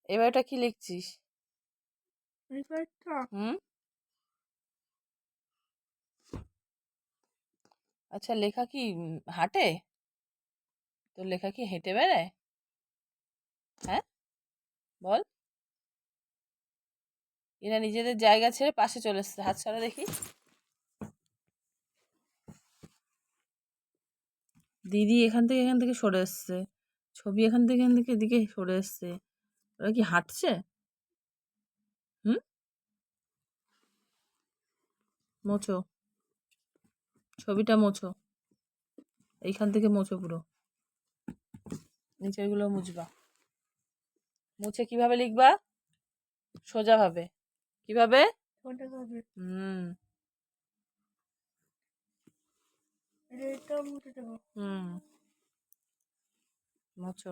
এবার এটা কি লিখছিস? রিপোর্টটা হুম, আচ্ছা লেখা কি হাঁটে? তোর লেখা কি হেঁটে বেড়ায়? হ্যাঁ, বল। এরা নিজেদের জায়গা ছেড়ে পাশে চলে এসছে, হাত ছাড়া দেখি। দিদি এখান থেকে সরে এসছে, ছবি এখান থেকে এদিকে সরে এসছে। ওরা কি হাঁটছে? হুম, মোছো, ছবিটা মোছো, এইখান থেকে মোছো পুরো, নিচের গুলো মুছবা। মুছে কিভাবে লিখবা? সোজা ভাবে। কিভাবে? কোনটা হবে? হুম এটা মুছে দেবো। মুছো।